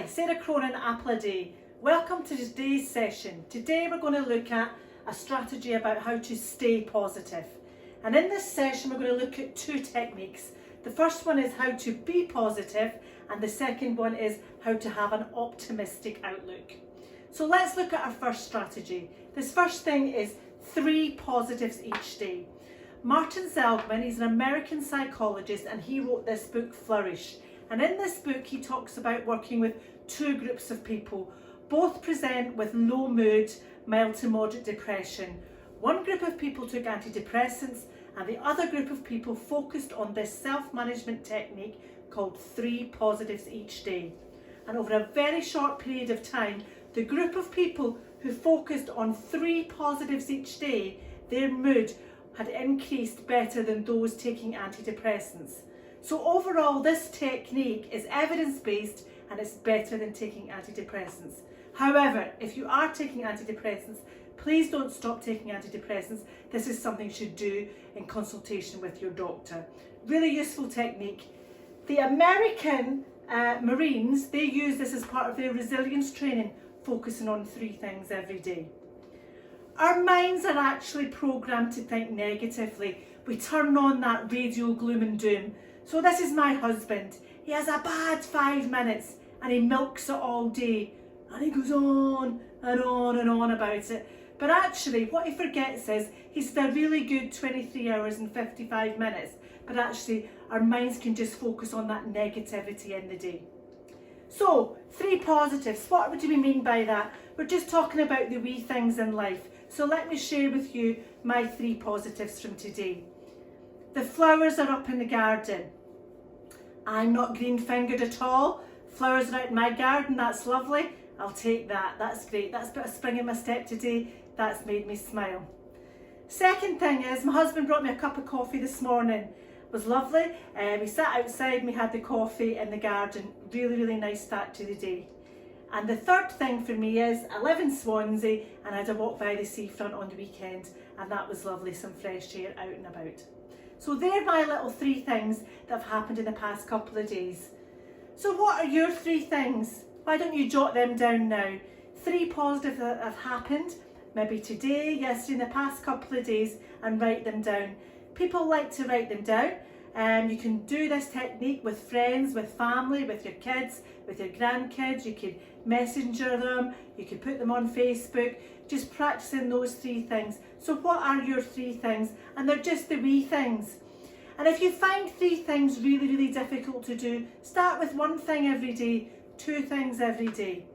Hi, Sarah Cronin, Apple a Day. Welcome to today's session. Today we're going to look at a strategy about how to stay positive. And in this session we're going to look at two techniques. The first one is how to be positive and the second one is how to have an optimistic outlook. So let's look at our first strategy. This first thing is 3 positives each day. Martin Seligman, he's an American psychologist and he wrote this book, Flourish. And in this book he talks about working with 2 groups of people. Both present with low mood, mild to moderate depression. One group of people took antidepressants and the other group of people focused on this self-management technique called 3 positives each day. And over a very short period of time, the group of people who focused on 3 positives each day, their mood had increased better than those taking antidepressants. So overall, this technique is evidence-based and it's better than taking antidepressants. However, if you are taking antidepressants, please don't stop taking antidepressants. This is something you should do in consultation with your doctor. Really useful technique. The American Marines, they use this as part of their resilience training, focusing on 3 things every day. Our minds are actually programmed to think negatively. We turn on that radio gloom and doom. So this is my husband. He has a bad 5 minutes and he milks it all day. And he goes on and on and on about it. But actually what he forgets is he's had a really good 23 hours and 55 minutes. But actually our minds can just focus on that negativity in the day. So 3 positives, what do we mean by that? We're just talking about the wee things in life. So let me share with you my 3 positives from today. The flowers are up in the garden. I'm not green fingered at all. Flowers are out in my garden, that's lovely. I'll take that, that's great. That's a bit of spring in my step today. That's made me smile. Second thing is, my husband brought me a cup of coffee this morning. It was lovely. We sat outside and we had the coffee in the garden. Really, really nice start to the day. And the third thing for me is, I live in Swansea and I had a walk by the seafront on the weekend and that was lovely, some fresh air out and about. So they're my little 3 things that have happened in the past couple of days. So what are your 3 things? Why don't you jot them down now? 3 positives that have happened, maybe today, yesterday, in the past couple of days, and write them down. People like to write them down. You can do this technique with friends, with family, with your kids, with your grandkids. You could messenger them, you could put them on Facebook, just practicing those 3 things. So what are your 3 things? And they're just the wee things. And if you find 3 things really, really difficult to do, start with 1 thing every day, 2 things every day.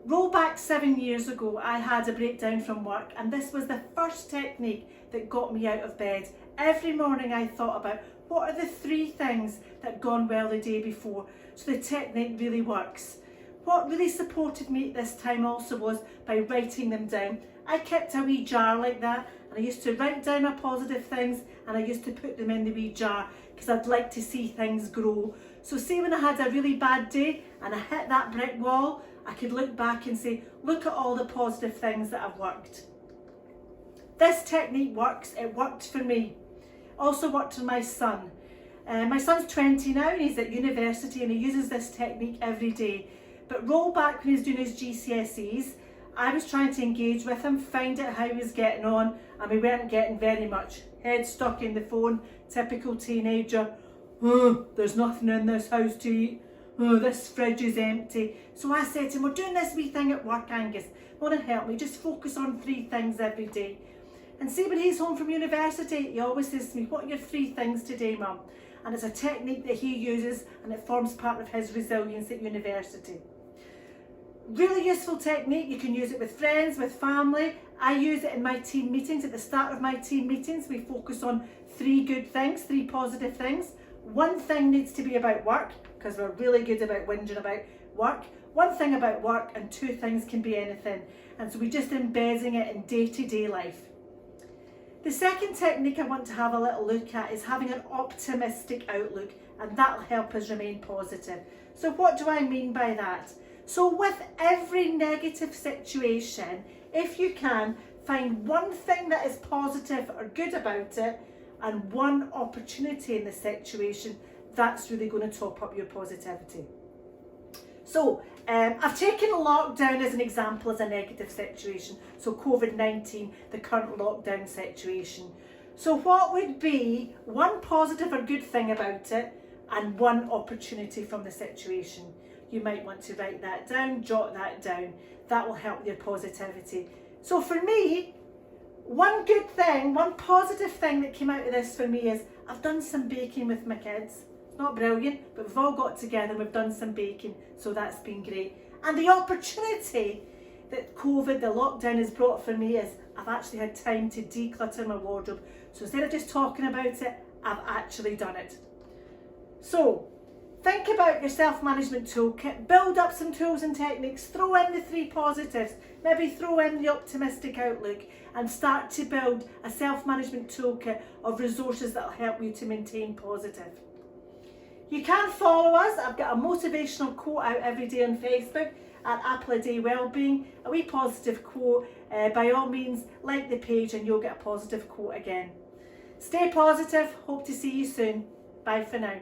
Roll back 7 years ago, I had a breakdown from work and this was the first technique that got me out of bed. Every morning I thought about what are the 3 things that had gone well the day before. So the technique really works. What really supported me at this time also was by writing them down. I kept a wee jar like that and I used to write down my positive things and I used to put them in the wee jar because I'd like to see things grow. So say when I had a really bad day and I hit that brick wall, I could look back and say, look at all the positive things that have worked. This technique works, it worked for me. Also worked for my son. My son's 20 now and he's at university and he uses this technique every day. But roll back when he's doing his GCSEs, I was trying to engage with him, find out how he was getting on, and we weren't getting very much. Head stuck in the phone, typical teenager. Oh, there's nothing in this house to eat. Oh, this fridge is empty. So I said to him, we're doing this wee thing at work, Angus. Want to help me? Just focus on 3 things every day. And see, when he's home from university, he always says to me, what are your 3 things today, Mum? And it's a technique that he uses and it forms part of his resilience at university. Really useful technique. You can use it with friends, with family. I use it in my team meetings. At the start of my team meetings, we focus on 3 good things, 3 positive things. 1 thing needs to be about work, because we're really good about whinging about work. 1 thing about work and 2 things can be anything. And so we're just embedding it in day-to-day life. The second technique I want to have a little look at is having an optimistic outlook, and that'll help us remain positive. So what do I mean by that? So with every negative situation, if you can, find 1 thing that is positive or good about it and 1 opportunity in the situation, that's really going to top up your positivity. So I've taken lockdown as an example as a negative situation. So COVID-19, the current lockdown situation. So what would be one positive or good thing about it and one opportunity from the situation? You might want to write that down, jot that down. That will help your positivity. So for me, one good thing, one positive thing that came out of this for me is I've done some baking with my kids. It's not brilliant, but we've all got together and we've done some baking, so that's been great. And the opportunity that COVID, the lockdown, has brought for me is I've actually had time to declutter my wardrobe. So instead of just talking about it, I've actually done it. So think about your self-management toolkit, build up some tools and techniques, throw in the 3 positives, maybe throw in the optimistic outlook, and start to build a self-management toolkit of resources that will help you to maintain positive. You can follow us. I've got a motivational quote out every day on Facebook at Apple a Day Wellbeing, a wee positive quote. By all means, like the page and you'll get a positive quote again. Stay positive. Hope to see you soon. Bye for now.